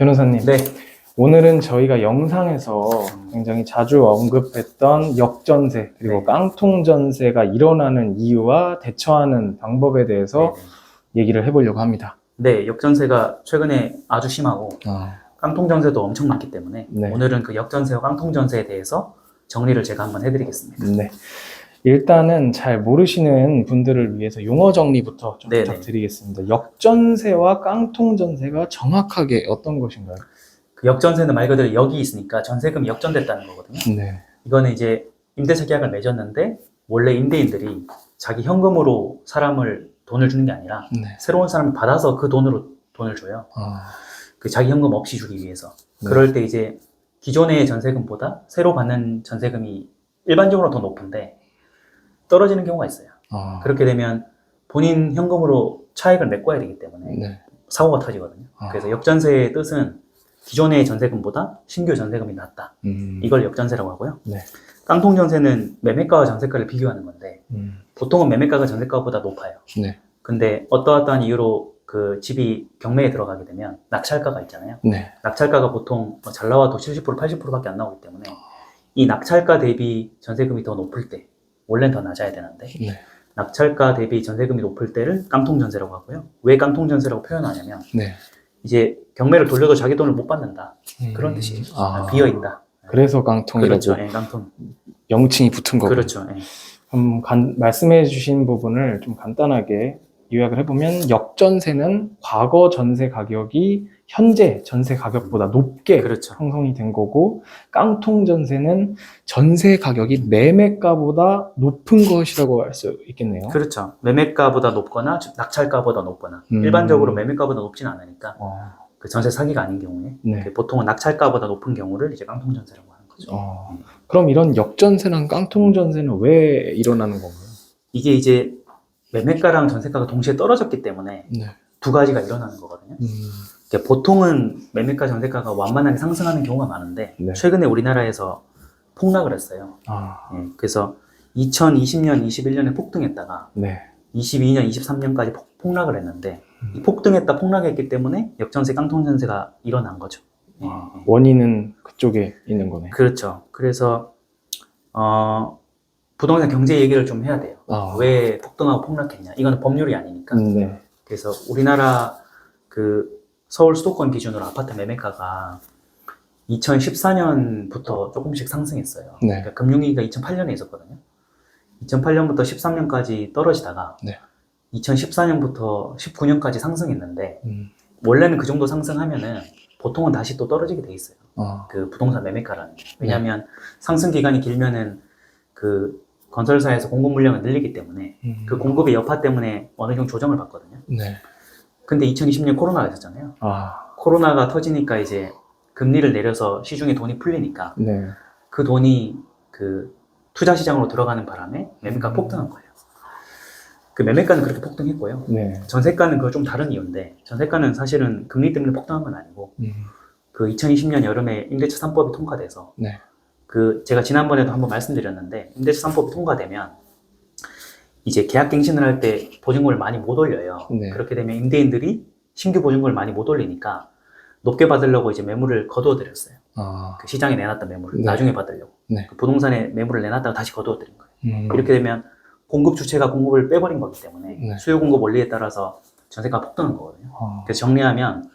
변호사님, 네, 오늘은 저희가 영상에서 굉장히 자주 언급했던 역전세, 그리고 네. 깡통전세가 일어나는 이유와 대처하는 방법에 대해서 얘기를 해보려고 합니다. 네, 역전세가 최근에 아주 심하고 아, 깡통전세도 엄청 많기 때문에 네. 오늘은 그 역전세와 깡통전세에 대해서 정리를 제가 한번 해드리겠습니다. 네. 일단은 잘 모르시는 분들을 위해서 용어 정리부터 좀 네네. 부탁드리겠습니다. 역전세와 깡통전세가 정확하게 어떤 것인가요? 그 역전세는 말 그대로 역이 있으니까 전세금이 역전됐다는 거거든요. 네. 이거는 이제 임대차 계약을 맺었는데 원래 임대인들이 자기 현금으로 사람을 돈을 주는 게 아니라 네. 새로운 사람을 받아서 그 돈으로 돈을 줘요. 아, 그 자기 현금 없이 주기 위해서. 네. 그럴 때 이제 기존의 전세금보다 새로 받는 전세금이 일반적으로 더 높은데 떨어지는 경우가 있어요. 아, 그렇게 되면 본인 현금으로 차익을 메꿔야 되기 때문에 네. 사고가 터지거든요. 아. 그래서 역전세의 뜻은 기존의 전세금보다 신규 전세금이 낮다. 이걸 역전세라고 하고요. 네. 깡통전세는 매매가와 전세가를 비교하는 건데 보통은 매매가가 전세가보다 높아요. 네. 근데 어떠어떠한 이유로 그 집이 경매에 들어가게 되면 낙찰가가 있잖아요. 네. 낙찰가가 보통 잘 나와도 70%, 80%밖에 안 나오기 때문에 이 낙찰가 대비 전세금이 더 높을 때 원래는 더 낮아야 되는데 네. 낙찰가 대비 전세금이 높을 때를 깡통전세라고 하고요. 왜 깡통전세라고 표현하냐면 네. 이제 경매를 돌려도 자기 돈을 못 받는다. 그런 뜻이에요. 아. 비어있다. 그래서 깡통이라고 그렇죠. 예, 깡통. 명칭이 붙은 거고. 그렇죠. 예. 말씀해 주신 부분을 좀 간단하게 요약을 해보면 역전세는 과거 전세 가격이 현재 전세 가격보다 높게 그렇죠. 형성이 된 거고, 깡통전세는 전세 가격이 매매가보다 높은 것이라고 할 수 있겠네요. 그렇죠. 매매가보다 높거나 낙찰가보다 높거나 일반적으로 매매가보다 높진 않으니까 그 전세 사기가 아닌 경우에 네. 보통은 낙찰가보다 높은 경우를 이제 깡통전세라고 하는 거죠. 그럼 이런 역전세랑 깡통전세는 왜 일어나는 건가요? 이게 이제 매매가랑 전세가가 동시에 떨어졌기 때문에 네. 두 가지가 일어나는 거거든요. 보통은 매매가 전세가가 완만하게 상승하는 경우가 많은데 네. 최근에 우리나라에서 폭락을 했어요. 예, 그래서 2020년, 21년에 폭등했다가 네. 22년, 23년까지 폭락을 했는데 이 폭락했기 때문에 역전세, 깡통전세가 일어난 거죠. 예, 예. 원인은 그쪽에 있는 거네. 그렇죠. 그래서 부동산 경제 얘기를 좀 해야 돼요. 왜 폭등하고 폭락했냐? 이거는 법률이 아니니까. 네. 그래서 우리나라 그 서울 수도권 기준으로 아파트 매매가가 2014년부터 조금씩 상승했어요. 네. 그러니까 금융위기가 2008년에 있었거든요. 2008년부터 13년까지 떨어지다가 네. 2014년부터 19년까지 상승했는데 원래는 그 정도 상승하면은 보통은 다시 또 떨어지게 돼 있어요. 그 부동산 매매가라는 게. 왜냐하면 상승 기간이 길면은 그 건설사에서 공급 물량을 늘리기 때문에 그 공급의 여파 때문에 어느 정도 조정을 받거든요. 네. 근데 2020년 코로나가 있었잖아요. 코로나가 터지니까 이제 금리를 내려서 시중에 돈이 풀리니까 네. 그 돈이 그 투자 시장으로 들어가는 바람에 매매가가 폭등한 거예요. 그 매매가는 그렇게 폭등했고요. 네. 전세가는 그거 좀 다른 이유인데 전세가는 사실은 금리 때문에 폭등한 건 아니고 그 2020년 여름에 임대차 3법이 통과돼서 네. 그 제가 지난번에도 한번 말씀드렸는데 임대차 3법이 통과되면 이제 계약갱신을 할 때 보증금을 많이 못 올려요. 네. 그렇게 되면 임대인들이 신규 보증금을 많이 못 올리니까 높게 받으려고 이제 매물을 거두어 드렸어요. 그 시장에 내놨던 매물을 네. 나중에 받으려고. 네. 그 부동산에 매물을 내놨다가 다시 거두어 드린 거예요. 이렇게 되면 공급 주체가 공급을 빼버린 거기 때문에 네. 수요 공급 원리에 따라서 전세가가 폭등한 거거든요. 그래서 정리하면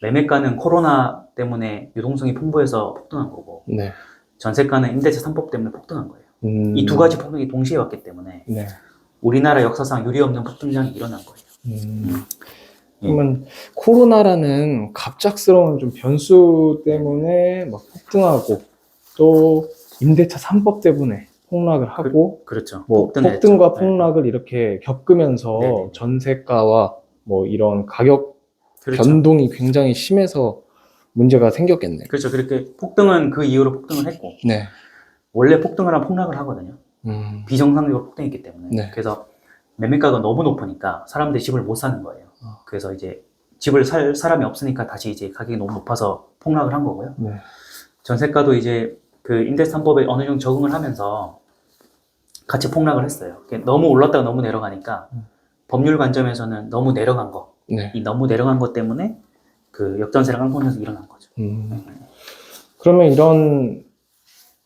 매매가는 코로나 때문에 유동성이 풍부해서 폭등한 거고 네. 전세가는 임대차 3법 때문에 폭등한 거예요. 이 두 가지 폭등이 동시에 왔기 때문에 네. 우리나라 역사상 유례 없는 폭등장이 일어난 거예요. 그러면 코로나라는 갑작스러운 좀 변수 때문에 막 폭등하고 또 임대차 3법 때문에 폭락을 하고 그렇죠. 뭐 폭등을 폭등과 했죠. 폭락을 이렇게 겪으면서 네네. 전세가와 뭐 이런 가격 그렇죠. 변동이 굉장히 심해서 문제가 생겼겠네요. 그렇죠. 그렇게 폭등은 그 이후로 폭등을 했고 네. 원래 폭등을 하면 폭락을 하거든요. 비정상적으로 폭등했기 때문에. 네. 그래서 매매가가 너무 높으니까 사람들이 집을 못 사는 거예요. 그래서 이제 집을 살 사람이 없으니까 다시 이제 가격이 너무 높아서 폭락을 한 거고요. 네. 전세가도 이제 그 임대차 3법에 어느 정도 적응을 하면서 같이 폭락을 했어요. 너무 올랐다가 너무 내려가니까 법률 관점에서는 너무 내려간 거, 네. 이 너무 내려간 것 때문에 그 역전세랑 깡통전세 일어난 거죠. 그러면 이런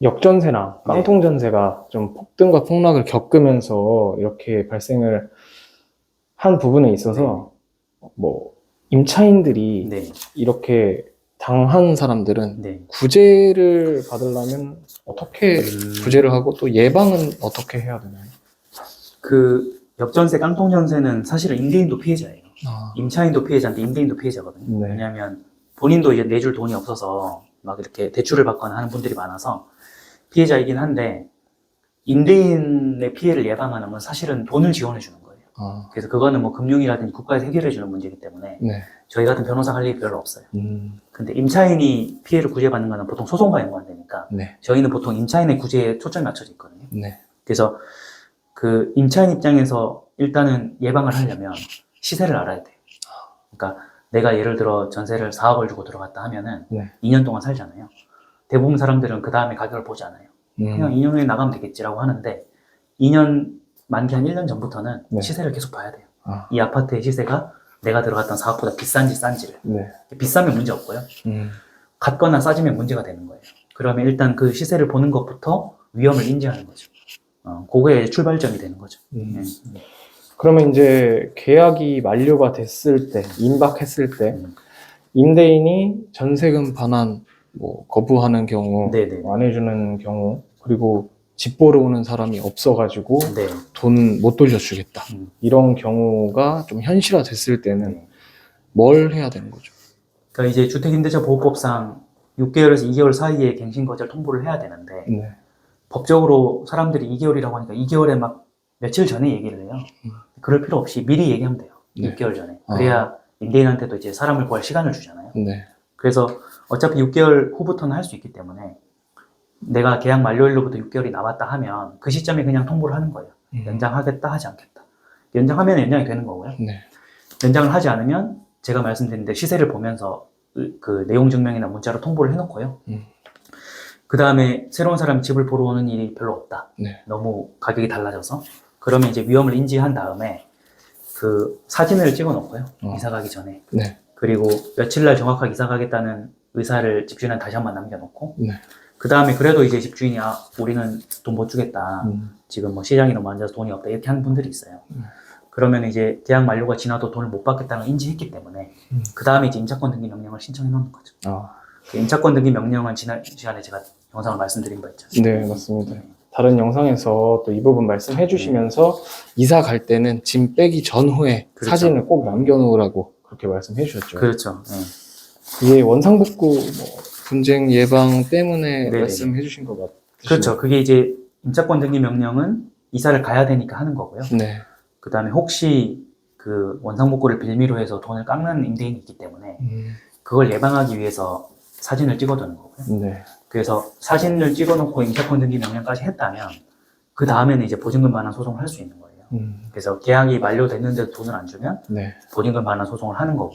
역전세나 네. 깡통전세가 좀 폭등과 폭락을 겪으면서 이렇게 발생을 한 부분에 있어서 뭐 임차인들이 네. 이렇게 당한 사람들은 네. 구제를 받으려면 어떻게 구제를 하고 또 예방은 어떻게 해야 되나요? 그 역전세, 깡통전세는 사실은 임대인도 피해자예요. 임차인도 피해자인데 임대인도 피해자거든요. 네. 왜냐하면 본인도 이제 내줄 돈이 없어서 막 이렇게 대출을 받거나 하는 분들이 많아서 피해자이긴 한데, 임대인의 피해를 예방하는 건 사실은 돈을 지원해 주는 거예요. 그래서 그거는 뭐 금융이라든지 국가에서 해결해 주는 문제이기 때문에 네. 저희 같은 변호사 할 일이 별로 없어요. 근데 임차인이 피해를 구제받는 거는 보통 소송과 연관되니까 네. 저희는 보통 임차인의 구제에 초점이 맞춰져 있거든요. 네. 그래서 그 임차인 입장에서 일단은 예방을 하려면 시세를 알아야 돼요. 그러니까 내가 예를 들어 전세를 4억을 주고 들어갔다 하면은 네. 2년 동안 살잖아요. 대부분 사람들은 그 다음에 가격을 보지 않아요. 그냥 2년 후에 나가면 되겠지라고 하는데 2년 만기 한 1년 전부터는 네. 시세를 계속 봐야 돼요. 이 아파트의 시세가 내가 들어갔던 4억보다 비싼지 싼지를. 네. 비싸면 문제 없고요. 같거나 싸지면 문제가 되는 거예요. 그러면 일단 그 시세를 보는 것부터 위험을 인지하는 거죠. 그거에 출발점이 되는 거죠. 그러면 이제 계약이 만료가 됐을 때, 임박했을 때, 임대인이 전세금 반환 뭐 거부하는 경우, 네네. 안 해주는 경우, 그리고 집 보러 오는 사람이 없어가지고 네. 돈 못 돌려주겠다. 이런 경우가 좀 현실화 됐을 때는 뭘 해야 되는 거죠? 그러니까 이제 주택임대차보호법상 6개월에서 2개월 사이에 갱신거절 통보를 해야 되는데 네. 법적으로 사람들이 2개월이라고 하니까 2개월에 막 며칠 전에 얘기를 해요. 그럴 필요 없이 미리 얘기하면 돼요. 네. 6개월 전에. 그래야 임대인한테도 이제 사람을 구할 시간을 주잖아요. 네. 그래서 어차피 6개월 후부터는 할 수 있기 때문에 내가 계약 만료일로부터 6개월이 남았다 하면 그 시점에 그냥 통보를 하는 거예요. 연장하겠다 하지 않겠다. 연장하면 연장이 되는 거고요. 네. 연장을 하지 않으면 제가 말씀드린 대로 시세를 보면서 그 내용 증명이나 문자로 통보를 해놓고요. 그 다음에 새로운 사람이 집을 보러 오는 일이 별로 없다. 네. 너무 가격이 달라져서. 그러면 이제 위험을 인지한 다음에 그 사진을 찍어 놓고요. 이사 가기 전에. 네. 그리고 며칠 날 정확하게 이사 가겠다는 의사를 집주인한테 다시 한번 남겨놓고. 네. 그 다음에 그래도 이제 집주인이 우리는 돈 못 주겠다. 지금 뭐 시장이 너무 안 좋아서 돈이 없다. 이렇게 하는 분들이 있어요. 그러면 이제 계약 만료가 지나도 돈을 못 받겠다는 걸 인지했기 때문에 그 다음에 이제 임차권 등기 명령을 신청해 놓는 거죠. 그 임차권 등기 명령은 지난 시간에 제가 영상을 말씀드린 바 있죠. 네, 맞습니다. 다른 영상에서 또 이 부분 말씀해 주시면서 이사 갈 때는 짐 빼기 전후에 그렇죠. 사진을 꼭 남겨놓으라고 그렇게 말씀해 주셨죠. 그렇죠. 이게 원상복구 뭐 분쟁 예방 때문에 네네. 말씀해 주신 것 같아요. 그렇죠. 그게 이제 임차권 등기 명령은 이사를 가야 되니까 하는 거고요. 네. 그 다음에 혹시 그 원상복구를 빌미로 해서 돈을 깎는 임대인이 있기 때문에 그걸 예방하기 위해서 사진을 찍어두는 거고요. 네. 그래서 사진을 찍어놓고 임차권 등기 명령까지 했다면 그 다음에는 이제 보증금 반환 소송을 할 수 있는 거예요. 그래서 계약이 만료됐는데도 돈을 안 주면 네. 보증금 반환 소송을 하는 거고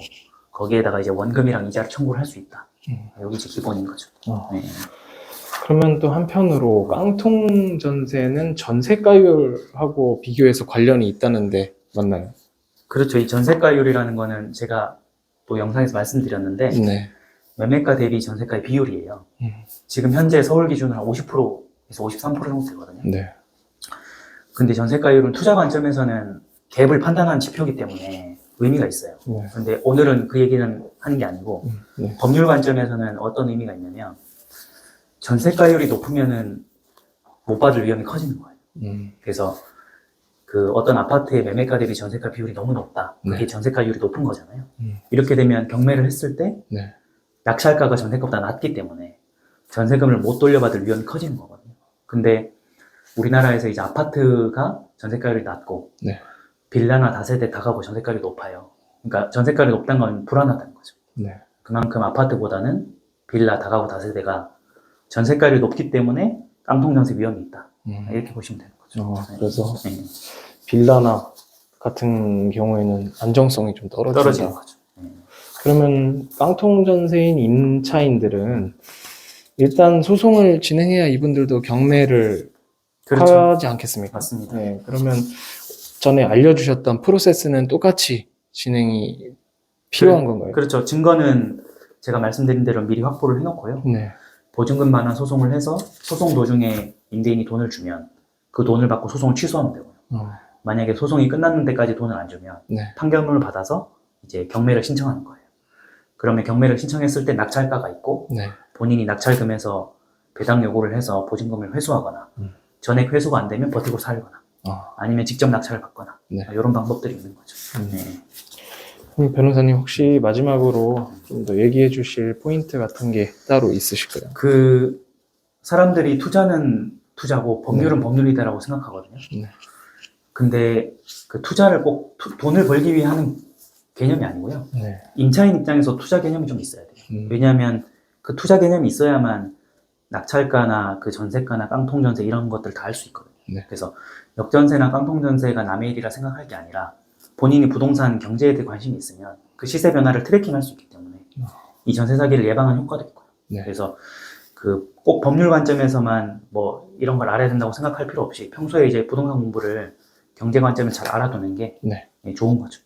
거기에다가 이제 원금이랑 이자를 청구를 할 수 있다. 여기 이제 기본인 거죠. 네. 그러면 또 한편으로 깡통 전세는 전세가율하고 비교해서 관련이 있다는데 맞나요? 그렇죠. 이 전세가율이라는 거는 제가 또 영상에서 말씀드렸는데 네. 매매가 대비 전세가의 비율이에요. 지금 현재 서울 기준으로 한 50%에서 53% 정도 되거든요. 네. 근데 전세가율은 투자 관점에서는 갭을 판단하는 지표이기 때문에 의미가 있어요. 네. 근데 오늘은 그 얘기는 하는 게 아니고 네. 법률 관점에서는 어떤 의미가 있냐면 전세가율이 높으면은 못 받을 위험이 커지는 거예요. 그래서 그 어떤 아파트의 매매가 대비 전세가 비율이 너무 높다. 그게 네. 전세가율이 높은 거잖아요. 이렇게 되면 경매를 했을 때 네. 낙찰가가 전세가보다 낮기 때문에 전세금을 못 돌려받을 위험이 커지는 거거든요. 근데 우리나라에서 이제 아파트가 전세가율이 낮고 네. 빌라나 다세대 다가구 전세가율이 높아요. 그러니까 전세가율이 높다는 건 불안하다는 거죠. 네. 그만큼 아파트보다는 빌라 다가구 다세대가 전세가율이 높기 때문에 깡통전세 위험이 있다. 이렇게 보시면 되는 거죠. 그래서 네. 빌라나 같은 경우에는 안정성이 좀 떨어진다. 떨어지는 거죠. 그러면 깡통 전세인 임차인들은 일단 소송을 진행해야 이분들도 경매를 그렇죠. 하지 않겠습니까? 맞습니다. 네, 그러면 전에 알려주셨던 프로세스는 똑같이 진행이 필요한 건가요? 그렇죠. 증거는 제가 말씀드린 대로 미리 확보를 해놓고요. 네. 보증금 반환 소송을 해서 소송 도중에 임대인이 돈을 주면 그 돈을 받고 소송을 취소하면 되고요. 만약에 소송이 끝났는 데까지 돈을 안 주면 네. 판결문을 받아서 이제 경매를 신청하는 거예요. 그러면 경매를 신청했을 때 낙찰가가 있고 네. 본인이 낙찰금에서 배당 요구를 해서 보증금을 회수하거나 전액 회수가 안 되면 버티고 살거나 아니면 직접 낙찰을 받거나 네. 이런 방법들이 있는 거죠. 네. 그럼 변호사님 혹시 마지막으로 좀 더 얘기해 주실 포인트 같은 게 따로 있으실까요? 그 사람들이 투자는 투자고 법률은 법률이다라고 생각하거든요. 네. 근데 그 투자를 꼭 돈을 벌기 위해 하는 개념이 아니고요. 네. 임차인 입장에서 투자 개념이 좀 있어야 돼요. 왜냐하면 그 투자 개념이 있어야만 낙찰가나 그 전세가나 깡통전세 이런 것들 다 할 수 있거든요. 네. 그래서 역전세나 깡통전세가 남의 일이라 생각할 게 아니라 본인이 부동산 경제에 대해 관심이 있으면 그 시세 변화를 트래킹할 수 있기 때문에 이 전세 사기를 예방하는 효과도 있고요. 네. 그래서 그 꼭 법률 관점에서만 뭐 이런 걸 알아야 된다고 생각할 필요 없이 평소에 이제 부동산 공부를 경제 관점에서 잘 알아두는 게 네. 좋은 거죠.